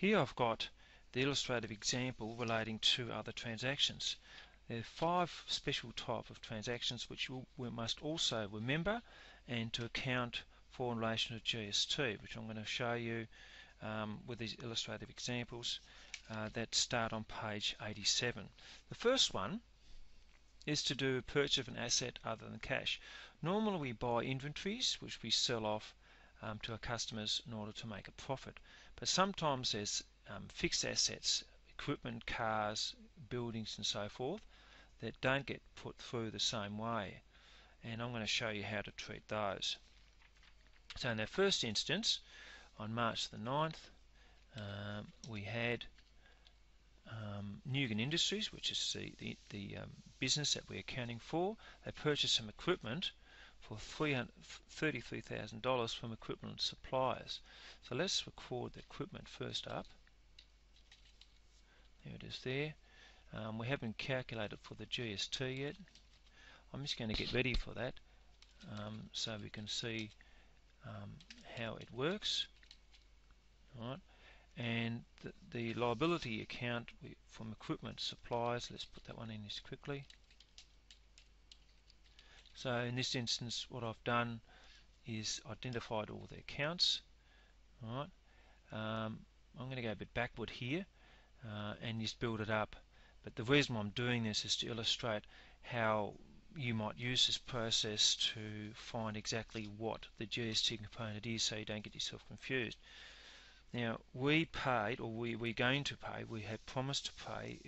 Here I've got the illustrative example relating to other transactions. There are 5 special types of transactions which we must also remember and to account for in relation to GST, which I'm going to show you with these illustrative examples that start on page 87. The first one is to do a purchase of an asset other than cash. Normally we buy inventories which we sell off to our customers in order to make a profit, but sometimes there's fixed assets, equipment, cars, buildings and so forth that don't get put through the same way, and I'm going to show you how to treat those. So in our first instance, on March the 9th, we had Newgan Industries, which is the business that we're accounting for. They purchased some equipment for $33,000 from equipment suppliers. So let's record the equipment first up. There it is there. We haven't calculated for the GST yet. I'm just going to get ready for that so we can see how it works. Right. And the liability account from equipment suppliers, let's put that one in this quickly. So in this instance what I've done is identified all the accounts. Right. I'm going to go a bit backward here and just build it up, but the reason why I'm doing this is to illustrate how you might use this process to find exactly what the GST component is so you don't get yourself confused. Now we paid, or we're going to pay, we have promised to pay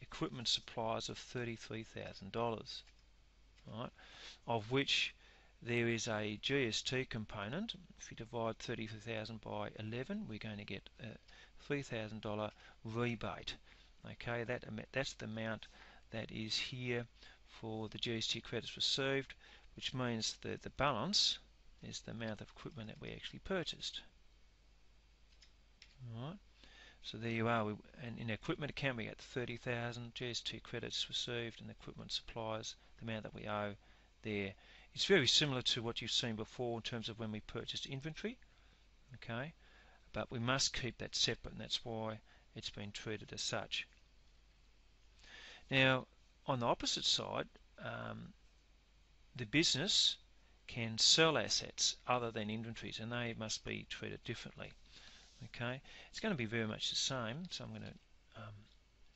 equipment suppliers of $33,000, right, of which there is a GST component. If you divide 33,000 by 11, we're going to get a $3,000 rebate. Okay, that's the amount that is here for the GST credits received, which means that the balance is the amount of equipment that we actually purchased. Right. So there you are. And in the equipment account we get 30,000 GST credits received, and equipment suppliers, the amount that we owe there. It's very similar to what you've seen before in terms of when we purchased inventory. Okay, but we must keep that separate, and that's why it's been treated as such. Now, on the opposite side, the business can sell assets other than inventories, and they must be treated differently. Okay, it's going to be very much the same, so I'm going to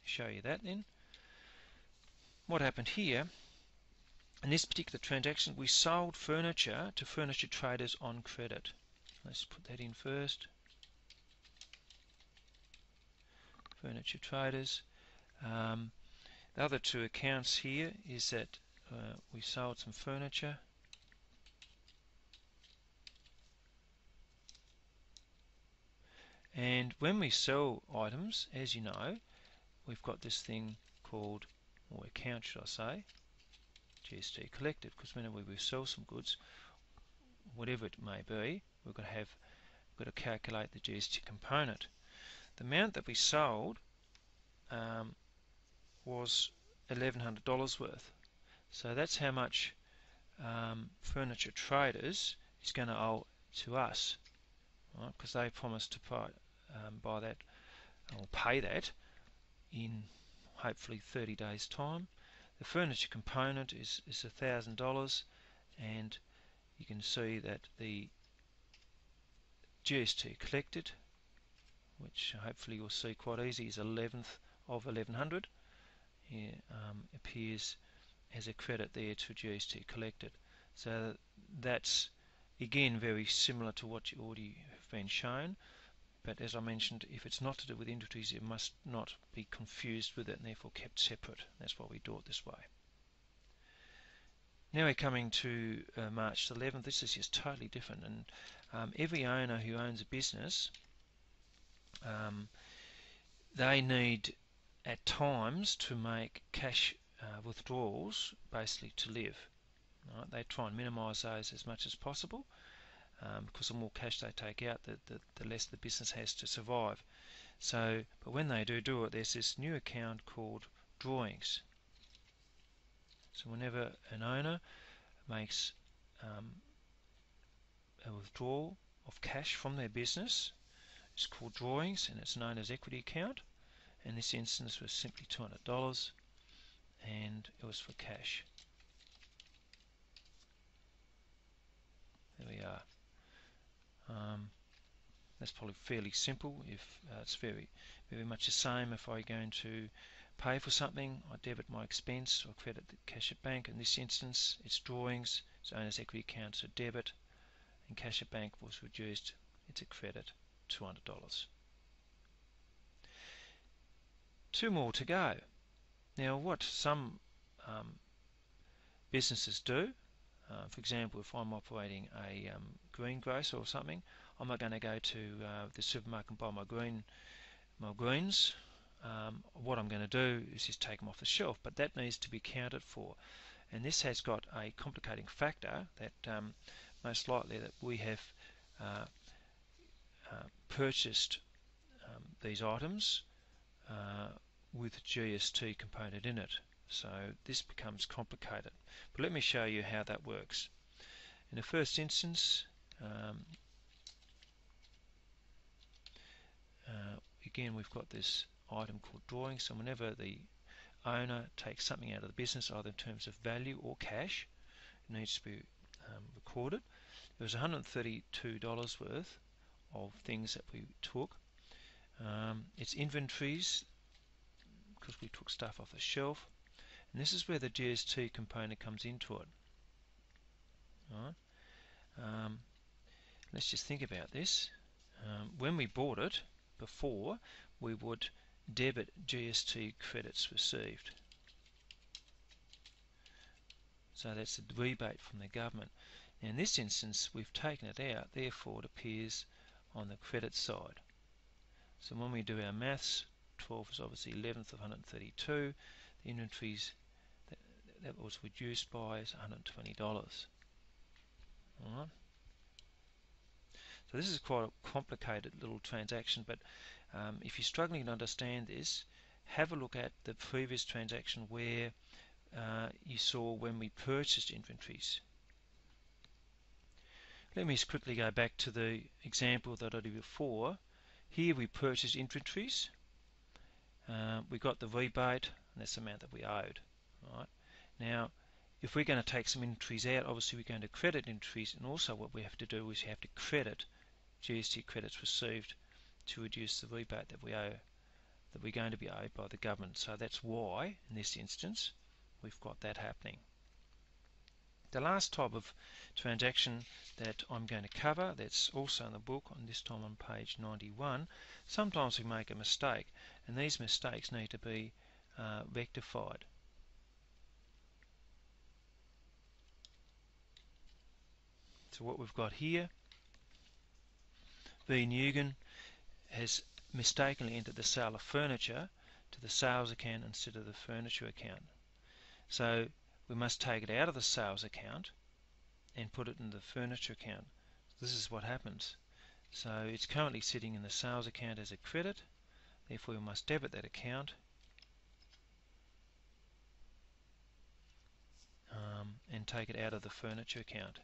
show you that then. What happened here, in this particular transaction, we sold furniture to furniture traders on credit. Let's put that in first. Furniture traders. The other two accounts here is that we sold some furniture. And when we sell items, as you know, we've got this thing called, or account should I say, GST collected, because whenever we sell some goods, whatever it may be, we've got to calculate the GST component. The amount that we sold was $1,100 worth. So that's how much furniture traders is going to owe to us, right? Because they promised to buy that or pay that in hopefully 30 days time. The furniture component is $1,000, and you can see that the GST collected, which hopefully you'll see quite easy, is 11th of 1100. Here, appears as a credit there to GST collected. So that's again very similar to what you already have been shown, but as I mentioned, if it's not to do with inventories, it must not be confused with it and therefore kept separate. That's why we do it this way. Now we're coming to March 11th. This is just totally different, and every owner who owns a business, they need at times to make cash withdrawals basically to live. Right? They try and minimise those as much as possible, because the more cash they take out, the less the business has to survive. So, but when they do it, there's this new account called drawings. So whenever an owner makes a withdrawal of cash from their business, is called drawings, and it's known as equity account. In this instance was simply $200, and it was for cash. There we are. That's probably fairly simple. If it's very much the same if I'm going to pay for something, I debit my expense or credit the cash at bank. In this instance, it's drawings, it's owned as equity account, so debit, and cash at bank was reduced, it's a credit, $200. Two more to go. Now, what some businesses do, for example, if I'm operating a greengrocer or something, I'm not going to go to the supermarket and buy my greens. What I'm going to do is just take them off the shelf, but that needs to be accounted for. And this has got a complicating factor that most likely that we have purchased these items with GST component in it. So this becomes complicated. But let me show you how that works. In the first instance, again we've got this item called drawing, so whenever the owner takes something out of the business, either in terms of value or cash, it needs to be recorded. There was $132 worth of things that we took. It's inventories, because we took stuff off the shelf, and this is where the GST component comes into it. Right. Let's just think about this. When we bought it before, we would debit GST credits received. So that's a rebate from the government. Now in this instance, we've taken it out, therefore it appears on the credit side. So when we do our maths, 12 is obviously 11th of 132. The inventories that was reduced by is $120. Alright. So this is quite a complicated little transaction, but if you're struggling to understand this, have a look at the previous transaction where you saw when we purchased inventories. Let me just quickly go back to the example that I did before. Here we purchased inventories. We got the rebate, and that's the amount that we owed. Right. Now, if we're going to take some inventories out, obviously we're going to credit inventories, and also what we have to do is we have to credit GST credits received to reduce the rebate that we owe, that we're going to be owed by the government. So that's why, in this instance, we've got that happening. The last type of transaction that I'm going to cover, that's also in the book, on this time on page 91, sometimes we make a mistake, and these mistakes need to be rectified. So what we've got here, V. Nugent has mistakenly entered the sale of furniture to the sales account instead of the furniture account. So we must take it out of the sales account and put it in the furniture account. This is what happens. So it's currently sitting in the sales account as a credit, therefore we must debit that account and take it out of the furniture account.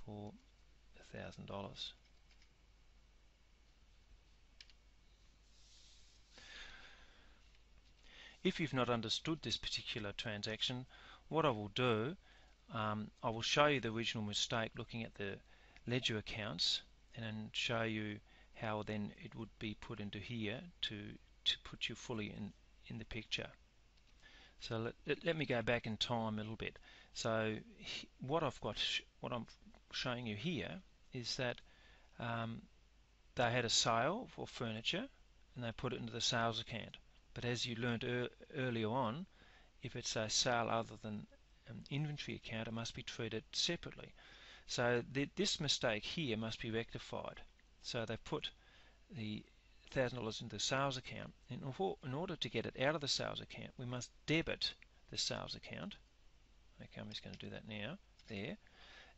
For $1,000. If you've not understood this particular transaction, what I will do, I will show you the original mistake looking at the ledger accounts, and then show you how then it would be put into here to put you fully in the picture. So let me go back in time a little bit. So what I'm showing you here is that they had a sale for furniture and they put it into the sales account. But as you learned earlier on, if it's a sale other than an inventory account, it must be treated separately. So this mistake here must be rectified. So they put the $1,000 into the sales account. In order to get it out of the sales account, we must debit the sales account. Okay, I'm just going to do that now. There.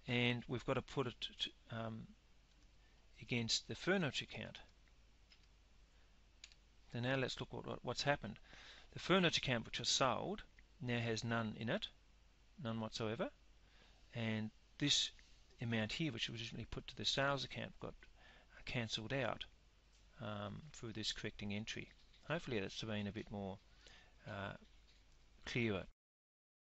And we've got to put it against the furniture account. So now let's look at what's happened. The furniture account which was sold now has none in it, none whatsoever, and this amount here, which was originally put to the sales account, got cancelled out through this correcting entry. Hopefully that's been a bit more clearer